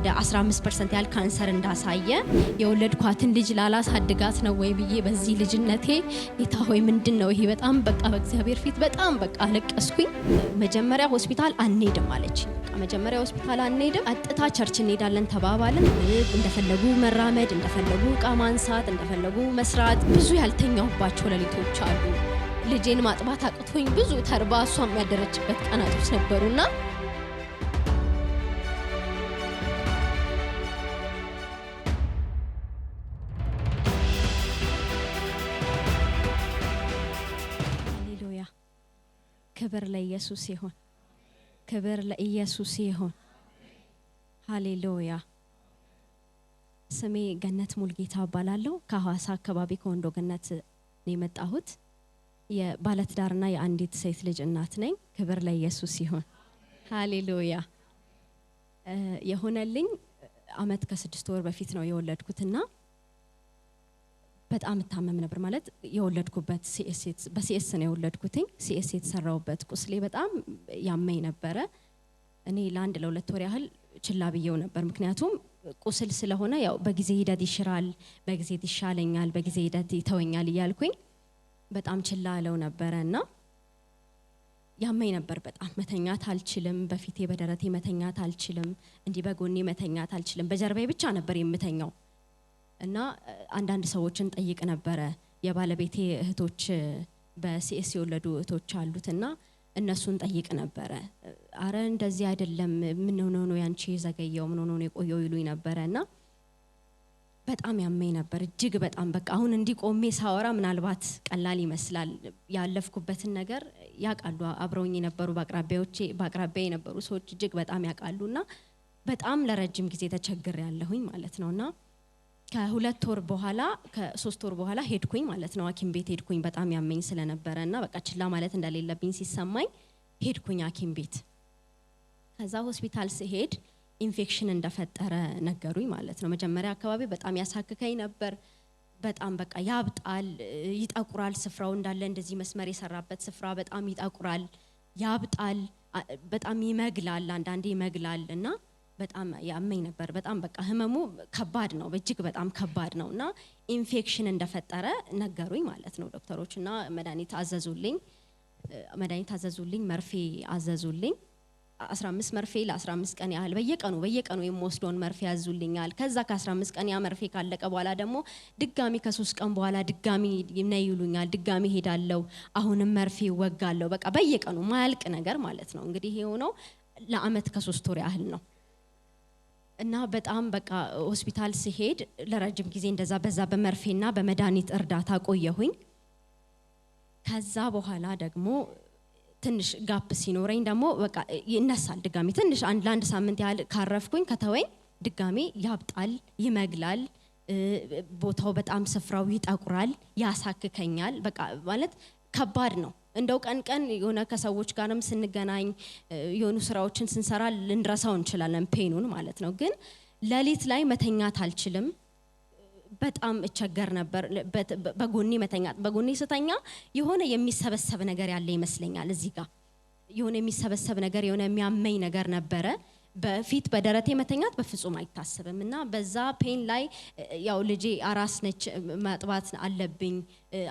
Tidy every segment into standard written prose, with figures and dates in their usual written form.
ወደ 15% ያህል ካንሰር እንዳሳየ የወለድኳትን ልጅ ላላሳድጋት ነው ወይ ብዬ በዚህ ልጅነቴ ጌታ ሆይ ምንድነው ይሄ? በጣም በቃ በእግዚአብሔር ፊት በጣም በቃ አለቀስኩኝ። መጀመሪያ ሆስፒታል አንሄድም አለች። መጀመሪያ ሆስፒታል አንሄድም፣ ቀጥታ ቸርች እንሄዳለን ተባባልን። እንደፈለጉ መራመድ፣ እንደፈለጉ ዕቃ ማንሳት፣ እንደፈለጉ መስራት። ብዙ ያልተኛሁባቸው ሌሊቶች አሉ። ልጄን ማጥባት አቅቶኝ ብዙ ተርባ እሷም ያደረችበት ቀናቶች ነበሩና ክብር ለኢየሱስ ይሁን። ክብር ለኢየሱስ ይሁን። ሃሌሉያ። ስሜ ገነት ሙልጌታ እባላለሁ። ከሐዋሳ አካባቢ ከወንዶ ገነት ነው የመጣሁት። የባለትዳርና የአንዲት ሴት ልጅ እናት ነኝ። ክብር ለኢየሱስ ይሁን። ሃሌሉያ። የሆነልኝ አመት ከ6 ወር በፊት ነው የወለድኩትና በጣም ታመም ነበር። ማለት የወለድኩበት በሲኤስ ነው የወለድኩትኝ። ሲኤስ የተሰራውበት ቁስሌ በጣም ያመኝ ነበረ። እኔ ለአንድ ለ2 ወር ያህል ችላ ብዬው ነበር። ምክንያቱም ቁስል ስለሆነ ያው በጊዜ ሂደት ይሽራል፣ በጊዜ ይሻለኛል፣ በጊዜ ሂደት ይተወኛል እያልኩኝ በጣም ችላ አለው ነበርና ያመኝ ነበር። በጣም መተኛት አልችልም። በፊቴ በደረቴ መተኛት አልችልም። እንዲህ በጎኔ መተኛት አልችልም። በጀርባዬ ብቻ ነበር የምተኛው። እና አንዳንድ ሰዎችን ጠይቅ ነበረ። የባለቤቴ እህቶች በሲኤስ የወለዱ እህቶች አሉትና እነሱን ጠይቅ ነበረ። አረ እንደዚህ አይደለም፣ ምን ሆኖ ነው ያንቺ ዘገየው፣ ምን ሆኖ ነው የቆየው ይሉኝ ነበርና በጣም ያመኝ ነበር እጅግ በጣም። በቃ አሁን እንዲቆሜ ሳወራ ምናልባት ቀላል ይመስላል። ያለፍኩበትን ነገር ያቃሉ አብረውኝ የነበሩ በአቅራቢያዬ የነበሩ ሰዎች እጅግ በጣም ያቃሉና በጣም ለረጅም ጊዜ ተቸግር ያለሁኝ ማለት ነውና ከ2 ወር በኋላ ከ3 ወር በኋላ ሄድኩኝ ማለት ነው። ሐኪም ቤት ሄድኩኝ። በጣም ያመኝ ስለነበረና በቃ ችላ ማለት እንደሌለብኝ ሲሰማኝ ሄድኩኝ ሐኪም ቤት። ከዛ ሆስፒታል ሲሄድ ኢንፌክሽን እንደፈጠረ ነገሩኝ ማለት ነው። መጀመሪያ አካባቢ በጣም ያሳክከኝ ነበር። በጣም በቃ ያብጣል፣ ይጠቁራል። ስፍራው እንዳለ እንደዚህ መስመር የሰራበት ስፍራ በጣም ይጠቁራል፣ ያብጣል፣ በጣም ይመግላል፣ አንዳንዴ ይመግላል እና በጣም ያመኝ ነበር። በጣም በቃ ህመሙ ከባድ ነው፣ እጅግ በጣም ከባድ ነውና ኢንፌክሽን እንደፈጠረ ነገሩኝ ማለት ነው ዶክተሮችና መድኃኒት አዘዙልኝ። መርፌ አዘዙልኝ። 15 መርፌ ለ15 ቀን ያህል በየቀኑ የምወስደውን መርፌ ያዙልኛል። ከዛ ከ15 ቀን ያ መርፌ ካለቀ በኋላ ደግሞ ድጋሚ ከ3 ቀን በኋላ ድጋሚ ይሉኛል። ድጋሚ ሄዳለሁ፣ አሁንም መርፌ ወጋለሁ። በቃ በየቀኑ ማያልቅ ነገር ማለት ነው። እንግዲህ ይሄ ሆነው ለአመት ከ3 ወር ያህል ነው። እና በጣም በቃ ሆስፒታል ሲሄድ ለረጅም ጊዜ እንደዛ በዛ በመርፌና በመድኃኒት እርዳታ ቆየሁኝ። ከዛ በኋላ ደግሞ ትንሽ ጋፕ ሲኖረኝ ደግሞ በቃ ይነሳል ድጋሚ። ትንሽ ለአንድ ሳምንት ያህል ካረፍኩኝ ከተወኝ ድጋሚ ያብጣል፣ ይመግላል፣ ቦታው በጣም ስፍራው ይጠቁራል፣ ያሳክከኛል። በቃ ማለት ከባድ ነው። እንደው ቀን የሆነ ከሰዎች ጋርም ስንገናኝ የሆኑ ስራዎችን ስንሰራ ልንረሳው እንችላለን ፔኑን ማለት ነው። ግን ሌሊት ላይ መተኛት አልችልም። በጣም እቸገር ነበር። በጎኔ ስተኛ የሆነ የሚሰበሰብ ነገር ያለ ይመስለኛል። እዚህ ጋር የሆነ የሚሰበሰብ ነገር የሆነ የሚያመኝ ነገር ነበረ። በፊት በደረቴ መተኛት በፍጹም አይታሰብም እና በዛ ፔን ላይ ያው ልጄ አራስ ነች፣ ማጥባት አለብኝ፣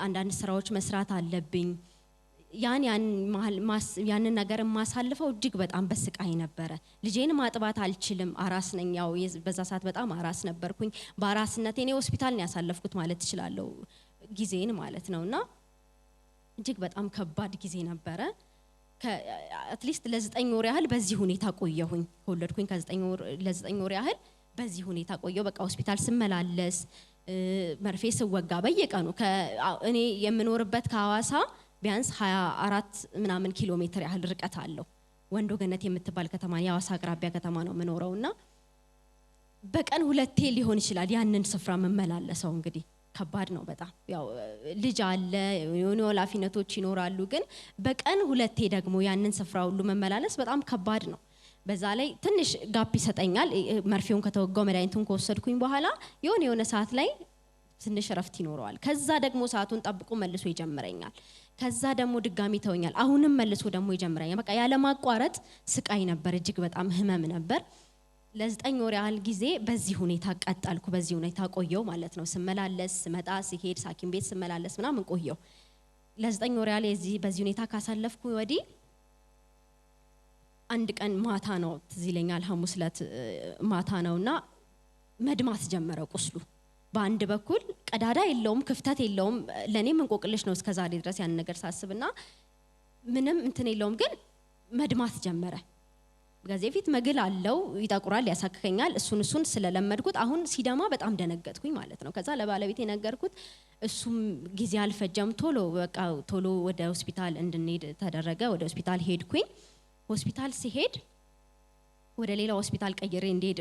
አንዳንድ ስራዎች መስራት አለብኝ። ያንን ነገር ማሳልፈው እጅግ በጣም በስቃይ ነበረ። ልጄን ማጥባት አልችልም፣ አራስ ነኝ። ያው በዛ ሰዓት በጣም አራስ ነበርኩኝ። በአራስነቴ እኔ ሆስፒታል ነው ያሳለፍኩት ማለት እችላለሁ ጊዜን ማለት ነውና እጅግ በጣም ከባድ ጊዜ ነበረ። አትሊስት ለ9 ወር ያህል በዚህ ሁኔታ ቆየሁኝ። ከወለድኩኝ ለ9 ወር ያህል በዚህ ሁኔታ ቆየሁ። በቃ ሆስፒታል ስመላለስ መርፌ ስወጋ በየቀኑ እኔ የምኖርበት ከሐዋሳ ቢያንስ 24 ምናምን ኪሎ ሜትር ያህል ርቀት አለው። ወንዶ ገነት የምትባል ከተማ የሐዋሳ አቅራቢያ ከተማ ነው የምኖረውና በቀን 2 ሊሆን ይችላል ያንን ስፍራ መመላለሰው። እንግዲህ ከባድ ነው በጣም። ያው ልጅ አለ፣ የሆነ ኃላፊነቶች ይኖራሉ። ግን በቀን 2 ደግሞ ያንን ስፍራ ሁሉ መመላለስ በጣም ከባድ ነው። በዛ ላይ ትንሽ ጋፕ ይሰጠኛል። መርፌውን ከተወጋው መድኃኒቱን ከወሰድኩኝ በኋላ የሆነ ሰዓት ላይ ትንሽ ረፍት ይኖረዋል። ከዛ ደግሞ ሰዓቱን ጠብቆ መልሶ ይጀምረኛል። ከዛ ደግሞ ድጋሚ ተወኛል። አሁንም መልሶ ደግሞ ይጀምረኛል። በቃ ያለ ማቋረጥ ስቃይ ነበር፣ እጅግ በጣም ህመም ነበር። ለ9 ወር ያህል ጊዜ በዚህ ሁኔታ ቀጠልኩ በዚህ ሁኔታ ቆየው ማለት ነው ስመላለስ ስመጣ ሲሄድ ሳኪም ቤት ስመላለስ ምናምን ቆየው ለ9 ወር ያህል በዚህ ሁኔታ ካሳለፍኩ ወዲህ አንድ ቀን ማታ ነው ትዝይለኛል ሐሙስ ዕለት ማታ ነውና መድማት ጀመረ ቁስሉ በአንድ በኩል ቀዳዳ የለውም ክፍተት የለውም ለኔም እንቆቅልሽ ነው እስከዛሬ ድረስ ያን ነገር ሳስብና ምንም እንትን የለውም ግን መድማት ጀመረ ጋዜ ፊት መግል አለው ይጣቁራል ያሳከከኛል እሱን ስለለመድኩት አሁን ሲደማ በጣም ደነገጥኩኝ ማለት ነው ከዛ ለባለቤቴ ነገርኩት እሱም ጊዜ አልፈጀም ቶሎ ወደ ሆስፒታል እንድንሄድ ተደረገ ወደ ሆስፒታል ሄድኩኝ ሆስፒታል ሲሄድ ወደ ሌላ ሆስፒታል ቀይሬ እንዴት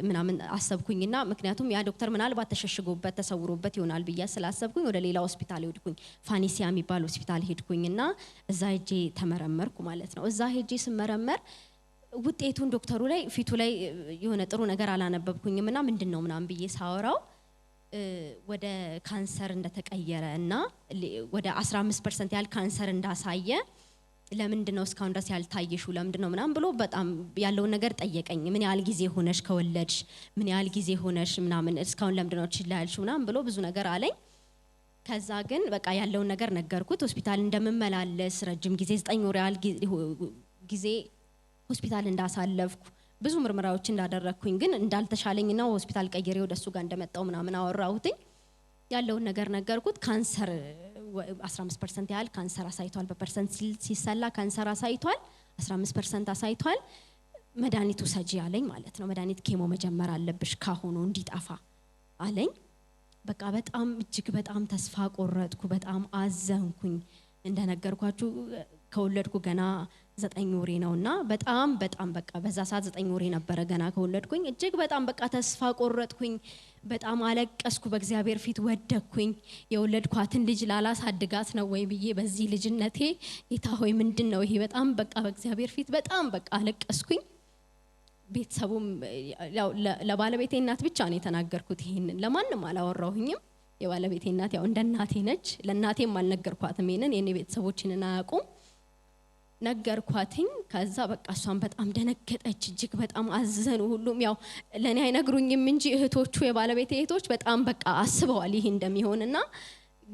ምናምን አሰብኩኝና ምክንያቱም ያ ዶክተር ምናልባት ተሸሽጎበት ተሰውሮበት ይሆናል ብዬ ስላሰብኩኝ ወደ ሌላ ሆስፒታል ሄድኩኝ ፋኒሲያ የሚባል ሆስፒታል ሄድኩኝና እዛ ሄጄ ተመረመርኩ ማለት ነው እዛ ሄጄ ስመረመር ውጤቱን ዶክተሩ ላይ ፊቱ ላይ የሆነ ጥሩ ነገር አላነበብኩኝምና ምንድነው ምናምን ብዬ ሳወራው ወደ ካንሰር እንደተቀየረ እና ወደ 15% ያህል ካንሰር እንዳሳየ ለምንድነው እስካሁን ድረስ ያልታየሽው ለምንድነው ምናምን ብሎ በጣም ያለው ነገር ጠየቀኝ ምን ያህል ጊዜ ሆነሽ ከወለድሽ ምን ያህል ጊዜ ሆነሽ ምናምን እስካሁን ለምንድነው ችላልሽ ምናምን ብሎ ብዙ ነገር አለኝ ከዛ ግን በቃ ያለው ነገር ነገርኩት ሆስፒታል እንደምመላለስ ረጅም ጊዜ 9 ወር ያህል ጊዜ ሆስፒታል እንዳሳለፍኩ ብዙ ምርመራዎች እንዳደረኩኝ ግን እንዳልተሻለኝና ሆስፒታል ቀይሬ ወደሱ ጋር እንደመጣው ምናምን አወራሁትኝ ያለው ነገር ነገርኩት ካንሰር 15% ያህል ካንሰር አሳይቷል በፐርሰንት ሲሰላ ካንሰር አሳይቷል 15% አሳይቷል መድኃኒቱ ሰጂ አለኝ ማለት ነው መድኃኒት ኬሞ መጀመር አለብሽ ካሁኑ እንዲጣፋ አለኝ በቃ በጣም እጅግ በጣም ተስፋ ቆረጥኩ በጣም አዘንኩኝ እንደነገርኳችሁ ከወለድኩ ገና 9 ወሬ ነውና በጣም በቃ በዛ ሰዓት 9 ወሬ ነበር ገና ከወለድኩኝ እጅግ በጣም በቃ ተስፋ ቆረጥኩኝ በጣም አለቀስኩ በእግዚአብሔር ፊት ወደኩኝ የወለድኳትን ልጅ ላላሳድጋት ነው ወይ ብዬ በዚህ ልጅነቴ ጌታ ሆይ ምንድነው ይሄ በጣም በቃ በእግዚአብሔር ፊት በጣም በቃ አለቀስኩኝ ቤተሰቡም ያው ለባለቤቴ እናት ብቻ ነው የተናገርኩት ይሄንን ለማንም አላወራሁኝም የባለቤቴ እናት ያው እንደ እናቴ ነች ለእናቴም አልነገርኳትም ይሄንን የኔ ቤተሰቦችን አያውቁም ነገርኳትኝ ከዛ በቃ እሷን በጣም ደነገጠች እጅግ በጣም አዘኑ ሁሉም ያው ለኔ አይነግሩኝም እንጂ እህቶቹ የባለቤቴ እህቶች በጣም በቃ አስበዋል ይሄ እንደሚሆንና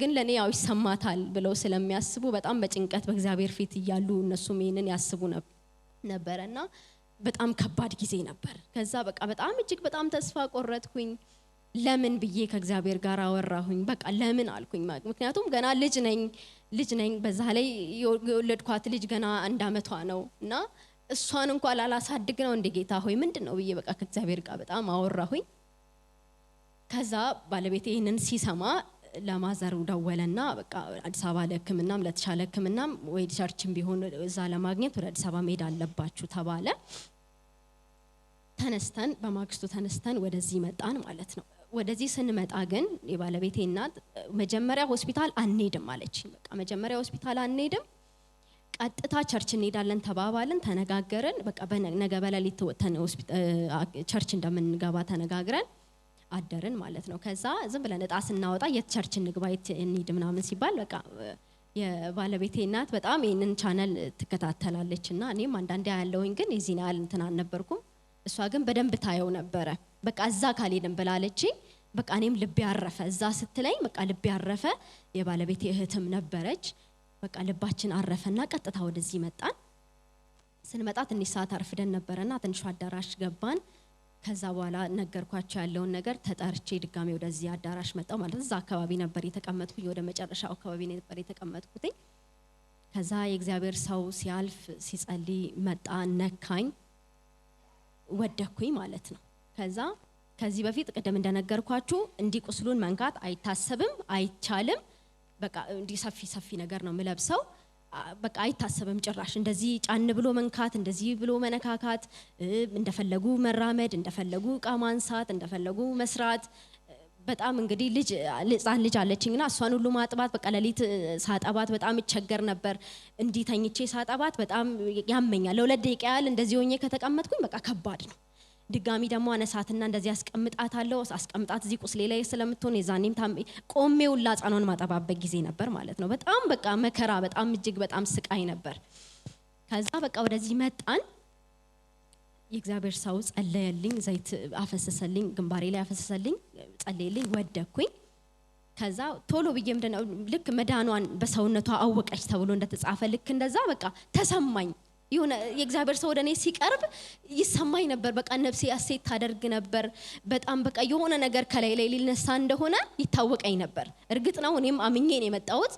ግን ለኔ ያው ይሰማታል ብለው ስለሚያስቡ በጣም በጭንቀት በእግዚአብሔር ፊት ይያሉ እነሱም ይሄንን ያስቡ ነበርና በጣም ከባድ ጊዜ ነበር ከዛ በቃ በጣም እጅግ በጣም ተስፋ ቆረጥኩኝ ለምን ብዬ ከእግዚአብሔር ጋር አወራሁኝ በቃ ለምን አልኩኝ ምክንያቱም ገና ልጅ ነኝ በዛ ላይ የወለድኳት ልጅ ገና 1 አመቷ ነውና እሷን እንኳን ላላሳድግ ነው እንደ ጌታ ሆይ ምንድነው ብዬ በቃ ከእግዚአብሔር ጋር በጣም አወራሁኝ ከዛ ባለቤቴ ይሄንን ሲሰማ ለማዘሩ ደወለና በቃ አዲስ አበባ ለህክምናም ለተሻለ ህክምናም ወይ ቸርችም ቢሆን እዛ ለማግኘት ወደ አዲስ አበባ መሄድ አለባችሁ ተባለ በማግስቱ ተነስተን ወደዚህ መጣን ማለት ነው ወደዚህ ስንመጣ ግን የባለቤቴ እናት መጀመሪያ ሆስፒታል አንሄድም አለችኝ በቃ መጀመሪያ ሆስፒታል አንሄድም ቀጥታ ቸርች እንሄዳለን ተባባልን ተነጋገርን በቃ በነገ በሌሊት ወጥተን ቸርች እንደምንገባ ተነጋግረን አደርን ማለት ነው ከዛ ዝም ብለን እጣ ስናወጣ የቸርች እንግባ እንሂድ ምናምን ሲባል በቃ የባለቤቴ እናት በጣም ይሄንን ቻናል ትከታተላለችና እኔም አንዳንዴ ያለውኝ ግን እዚህና እንትን አልነበርኩም እሷ ግን በደንብ ታየው ነበር በቃ እዛ ካልሄድን ብላለች በቃ እኔም ልብ ያረፈ እዛ ስትለኝ በቃ ልብ ያረፈ የባለቤቴ እህትም ነበረች በቃ ልባችን አረፈና ቀጥታ ወደዚህ መጣን ስንመጣ ትንሽ ሰዓት አርፍደን ነበርና ትንሽ አዳራሽ ገባን ከዛ በኋላ ነገርኳቸው ያለውን ነገር ተጣርቼ ድጋሜ ወደዚህ አዳራሽ መጣው ማለት እዛ አካባቢ ነበር የተቀመጥኩኝ ወደ መጨረሻው አካባቢ ነበር የተቀመጥኩት ከዛ የእግዚአብሔር ሰው ሲያልፍ ሲጸልይ መጣ ነካኝ ወደኩኝ ማለት ነው ከዛ ከዚህ በፊት ቀደም እንደነገርኳችሁ እንዲቁስሉን መንካት አይታሰብም አይቻልም በቃ እንዲ ሰፊ ነገር ነው ምለብሰው በቃ አይታሰብም ጭራሽ እንደዚህ ጫን ብሎ መንካት እንደዚህ ብሎ መነካካት እንደፈለጉ መራመድ እንደፈለጉ ዕቃ ማንሳት እንደፈለጉ መስራት በጣም እንግዲህ ልጅ አለችኝና እሷን ሁሉ ማጥባት በቃ ለሊት ሳጠባት በጣም እቸገር ነበር እንዲተኝቼ ሳጠባት በጣም ያመኛል ለሁለት ደቂቃ ያህል እንደዚህ ሆኜ ከተቀመጥኩኝ በቃ ከባድ ነው ድጋሚ ደግሞ አነሳትና እንደዚህ አስቀምጣታለሁ አስቀምጣት እዚህ ቁስሌ ላይ ስለምትሆን የዛኔም ቆሜው ላጻኗን ማጠባበት ጊዜ ነበር ማለት ነው በጣም በቃ መከራ በጣም እጅግ በጣም ስቃይ ነበር ከዛ በቃ ወደዚህ መጣን የእግዚአብሔር ሰው ጸለየልኝ፣ ዘይት አፈሰሰልኝ፣ ግንባሬ ላይ አፈሰሰልኝ፣ ጸለየልኝ፣ ወደኩኝ። ከዛ ቶሎ ብዬ ምንድነው ልክ መዳኗን በሰውነቷ አወቀች ተብሎ እንደተጻፈ ልክ እንደዛ በቃ ተሰማኝ። የሆነ የእግዚአብሔር ሰው ወደኔ ሲቀርብ ይሰማኝ ነበር። በቃ ነፍሴ አሴት ታደርግ ነበር። በጣም በቃ የሆነ ነገር ከላይ ላይ ሊነሳ እንደሆነ ይታወቀኝ ነበር። እርግጥ ነው እኔም አምኜ ነው የመጣሁት።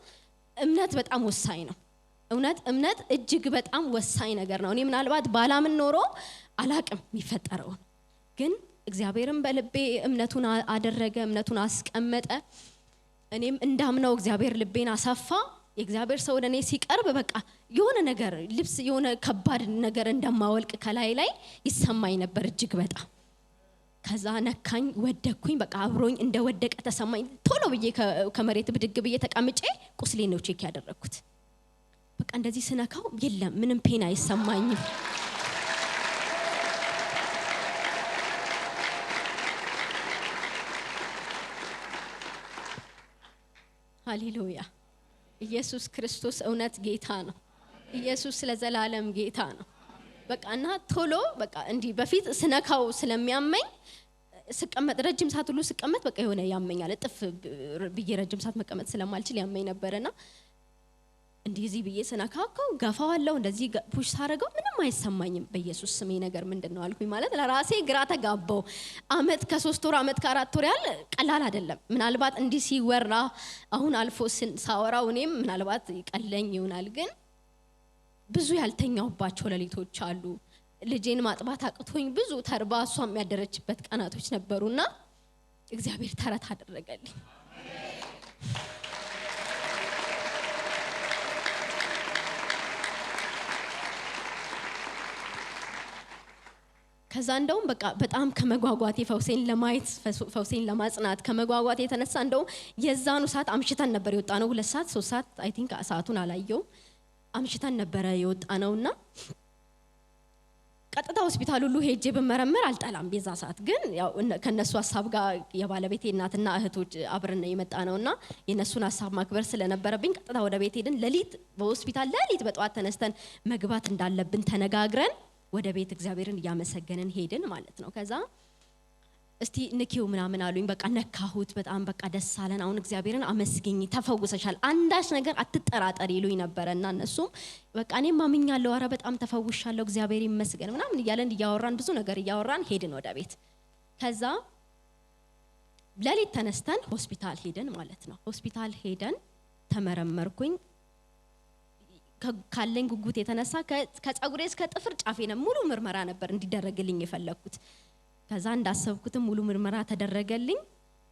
እምነት በጣም ወሳኝ ነው። እምነት እጅግ በጣም ወሳኝ ነገር ነው። እኔ ምናልባት ባላምን ኖሮ አላቅም የሚፈጠረው፣ ግን እግዚአብሔርን በልቤ እምነቱን አደረገ፣ እምነቱን አስቀመጠ። እኔም እንዳምነው እግዚአብሔር ልቤን አሰፋ። የእግዚአብሔር ሰው ወደኔ ሲቀርብ በቃ የሆነ ነገር ልብስ የሆነ ከባድ ነገር እንደማወልቅ ከላይ ላይ ይሰማኝ ነበር እጅግ በጣም። ከዛ ነካኝ፣ ወደኩኝ። በቃ አብሮኝ እንደወደቀ ተሰማኝ። ቶሎ ብዬ ከመሬት ብድግ ብዬ ተቀምጬ ቁስሌ ነው ቼክ ያደረኩት። በቃ እንደዚህ ስነካው የለም ምንም ፔን አይሰማኝም። ሃሌሉያ! ኢየሱስ ክርስቶስ እውነት ጌታ ነው። ኢየሱስ ለዘላለም ጌታ ነው። በቃና ቶሎ በቃ እንዲ በፊት ስነካው ስለሚያመኝ ስቀመጥ ረጅም ሰዓት ሁሉ ስቀመጥ በቃ የሆነ ያመኛል። እጥፍ ብዬ ረጅም ሰዓት መቀመጥ ስለማልችል ያመኝ ነበርና እንደዚህ ብዬ ስነካካው ገፋዋለሁ። እንደዚህ ፑሽ ሳረጋው ምንም አይሰማኝም። በኢየሱስ ስም ነገር ምንድነው አልኩኝ። ማለት ለራሴ ግራ ተጋባው። አመት ከ3 ወር አመት ከ4 ወር ያለ ቀላል አይደለም። ምናልባት እንዲህ ሲወራ አሁን አልፎ ሳወራው እኔም ምናልባት ይቀለኝ ይሆናል፣ ግን ብዙ ያልተኛውባቸው ሌሊቶች አሉ። ልጄን ማጥባት አቅቶኝ ብዙ ተርባ እሷም ያደረችበት ቀናቶች ነበሩና እግዚአብሔር ተረት አደረገልኝ። ከዛ እንደውም በቃ በጣም ከመጓጓቴ ፈውሴን ለማየት ፈውሴን ለማጽናት ከመጓጓቴ የተነሳ እንደውም የዛኑ ሰዓት አምሽተን ነበር የወጣነው። 2 ሰዓት 3 ሰዓት አይ ቲንክ ሰዓቱን አላየውም። አምሽተን ነበር የወጣነውና ቀጥታ ሆስፒታል ሁሉ ሄጄ በመረመር አልጠላም። በዛ ሰዓት ግን ያው ከነሱ ሐሳብ ጋር የባለቤቴ እናትና እህቶች አብረን የመጣነውና የነሱን ሐሳብ ማክበር ስለነበረብኝ ቀጥታ ወደ ቤት ሄድን። ሌሊት በሆስፒታል ሌሊት በጠዋት ተነስተን መግባት እንዳለብን ተነጋግረን ወደ ቤት እግዚአብሔርን ያመሰገንን ሄድን ማለት ነው። ከዛ እስቲ ንኪው ምናምን አሉኝ። በቃ ነካሁት። በጣም በቃ ደስ አለን። አሁን እግዚአብሔርን አመስግኝ፣ ተፈውሰሻል፣ አንዳች ነገር አትጠራጠሪ ይሉኝ ነበርና እነሱም በቃ እኔም አምኛለሁ፣ ኧረ በጣም ተፈውሻለሁ፣ እግዚአብሔር ይመስገን ምናምን እያለን እያወራን ብዙ ነገር እያወራን ሄድን ወደ ቤት። ከዛ ሌሊት ተነስተን ሆስፒታል ሄድን ማለት ነው። ሆስፒታል ሄደን ተመረመርኩኝ። ካለኝ ጉጉት የተነሳ ከጸጉሬ እስከ ጥፍር ጫፌ ነው ሙሉ ምርመራ ነበር እንዲደረግልኝ የፈለኩት። ከዛ እንዳሰብኩትም ሙሉ ምርመራ ተደረገልኝ።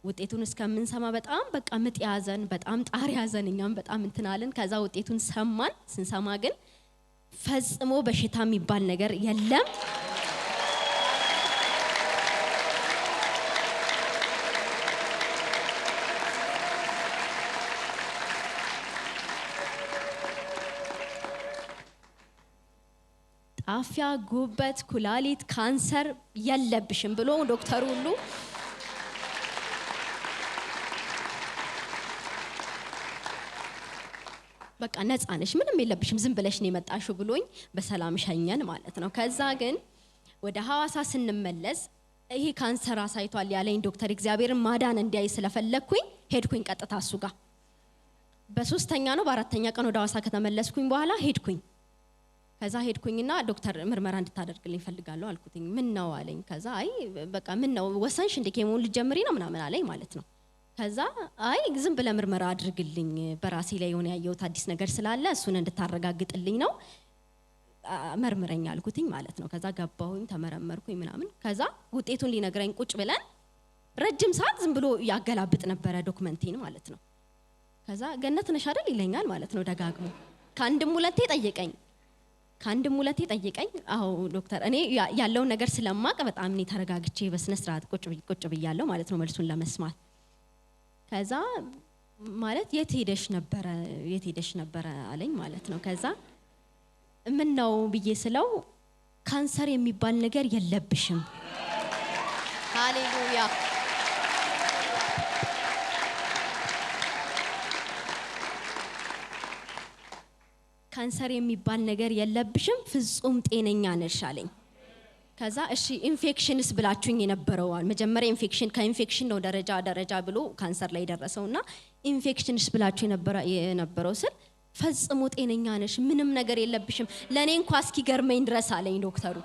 ውጤቱን እስከምንሰማ በጣም በቃ ምጥ ያዘን፣ በጣም ጣር ያዘን፣ እኛም በጣም እንትናለን። ከዛ ውጤቱን ሰማን። ስንሰማ ግን ፈጽሞ በሽታ የሚባል ነገር የለም። ጣፊያ፣ ጉበት፣ ኩላሊት፣ ካንሰር የለብሽም ብሎ ዶክተሩ ሁሉ በቃ ነፃ ነሽ፣ ምንም የለብሽም፣ ዝም ብለሽ ነው የመጣሽው ብሎኝ በሰላም ሸኘን ማለት ነው። ከዛ ግን ወደ ሐዋሳ ስንመለስ ይሄ ካንሰር አሳይቷል ያለኝ ዶክተር እግዚአብሔርን ማዳን እንዲያይ ስለፈለኩኝ ሄድኩኝ ቀጥታ እሱ ጋር። በ3ኛ ነው በ4ኛ ቀን ወደ ሐዋሳ ከተመለስኩኝ በኋላ ሄድኩኝ። ከዛ ሄድኩኝና ዶክተር ምርመራ እንድታደርግልኝ ፈልጋለሁ አልኩትኝ። ምን ነው አለኝ። ከዛ አይ በቃ ምን ነው ወሰንሽ እንደ ኬሞን ልጀምሪ ነው ምናምን አለኝ ማለት ነው። ከዛ አይ ዝም ብለ ምርመራ አድርግልኝ፣ በራሴ ላይ የሆነ ያየሁት አዲስ ነገር ስላለ እሱን እንድታረጋግጥልኝ ነው መርምረኝ አልኩትኝ ማለት ነው። ከዛ ገባሁኝ፣ ተመረመርኩኝ ምናምን። ከዛ ውጤቱን ሊነግረኝ ቁጭ ብለን ረጅም ሰዓት ዝም ብሎ ያገላብጥ ነበረ ዶክመንቴን ማለት ነው። ከዛ ገነት ነሽ አይደል ይለኛል ማለት ነው ደጋግሞ። ከአንድም ሁለቴ ጠየቀኝ። አዎ ዶክተር፣ እኔ ያለውን ነገር ስለማቅ በጣም እኔ ተረጋግቼ በስነ ስርዓት ቁጭ ብያለሁ ማለት ነው መልሱን ለመስማት። ከዛ ማለት የት ሄደሽ ነበረ አለኝ ማለት ነው። ከዛ ምን ነው ብዬ ስለው ካንሰር የሚባል ነገር የለብሽም። ሃሌሉያ! ካንሰር የሚባል ነገር የለብሽም፣ ፍጹም ጤነኛ ነሽ አለኝ። ከዛ እሺ ኢንፌክሽንስ ብላችሁኝ የነበረዋል መጀመሪያ ኢንፌክሽን ከኢንፌክሽን ነው ደረጃ ብሎ ካንሰር ላይ ደረሰውና ኢንፌክሽንስ ብላችሁ የነበረው ስል ፈጽሞ ጤነኛ ነሽ ምንም ነገር የለብሽም ለኔ እንኳን እስኪገርመኝ ድረስ አለኝ ዶክተሩ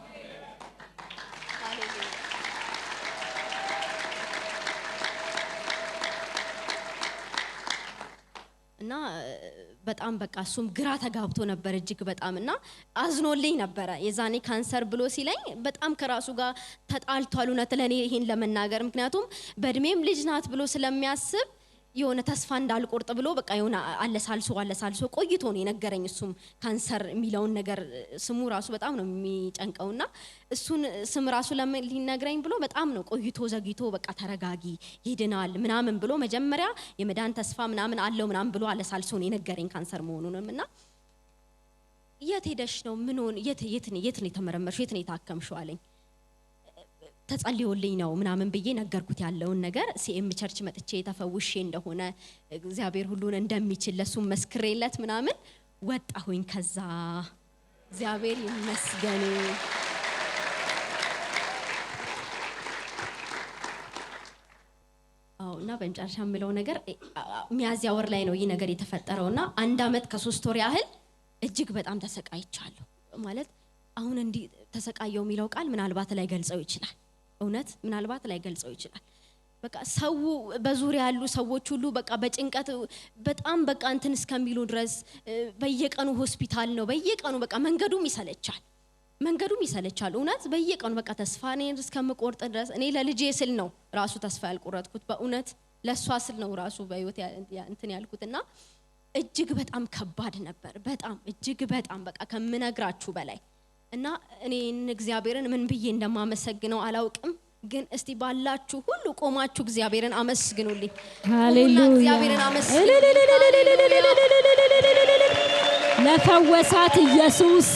እና በጣም በቃ እሱም ግራ ተጋብቶ ነበር እጅግ በጣምና አዝኖልኝ ነበር የዛኔ ካንሰር ብሎ ሲለኝ በጣም ከራሱ ጋር ተጣልቷል እውነት ለኔ ይሄን ለመናገር ምክንያቱም በእድሜም ልጅ ናት ብሎ ስለሚያስብ የሆነ ተስፋ እንዳልቆርጥ ብሎ በቃ የሆነ አለሳልሶ ቆይቶ ነው የነገረኝ እሱም ካንሰር የሚለውን ነገር ስሙ ራሱ በጣም ነው የሚጨንቀውና እሱን ስም ራሱ ሊነግረኝ ብሎ በጣም ነው ቆይቶ ዘግይቶ በቃ ተረጋጊ ይድናል ምናምን ብሎ መጀመሪያ የመዳን ተስፋ ምናምን አለው ምናምን ብሎ አለሳልሶ ነው የነገረኝ ካንሰር መሆኑንምና የት ሄደሽ ነው ምን ሆነ የት ነው የተመረመርሽው የት ነው የታከምሽው አለኝ ተጸልዮልኝ ነው ምናምን ብዬ ነገርኩት ያለውን ነገር ሲኤም ቸርች መጥቼ ተፈውሼ እንደሆነ እግዚአብሔር ሁሉን እንደሚችል ለሱ መስክሬለት ምናምን ወጣሁኝ ከዛ እግዚአብሔር ይመስገን እና በእንጨርሻ ምለው ነገር ሚያዝያ ወር ላይ ነው ይሄ ነገር የተፈጠረውና 1 አመት ከ3 ወር ያህል እጅግ በጣም ተሰቃይቻለሁ ማለት አሁን እንዲ ተሰቃየው የሚለው ቃል ምናልባት ላይ ገልጸው ይችላል እውነት ምናልባት ላይ ገልጸው ይችላል በቃ ሰው በዙሪያ ያሉ ሰዎች ሁሉ በቃ በጭንቀት በጣም በቃ እንትን እስከሚሉ ድረስ በየቀኑ ሆስፒታል ነው በየቀኑ በቃ መንገዱም ይሰለቻል እውነት በየቀኑ በቃ ተስፋኔ እስከምቆርጥ ድረስ እኔ ለልጄ ስል ነው ራሱ ተስፋ ያልቆረጥኩት በእውነት ለሷ ስል ነው ራሱ በህይወት እንትን ያልኩትና እጅግ በጣም ከባድ ነበር በጣም እጅግ በጣም በቃ ከምነግራችሁ በላይ እና እኔ እግዚአብሔርን ምን ብዬ እንደማመሰግነው አላውቅም ግን እስቲ ባላችሁ ሁሉ ቆማችሁ እግዚአብሔርን አመስግኑልኝ ሃሌሉያ እግዚአብሔርን አመስግኑ ለፈወሳት ኢየሱስ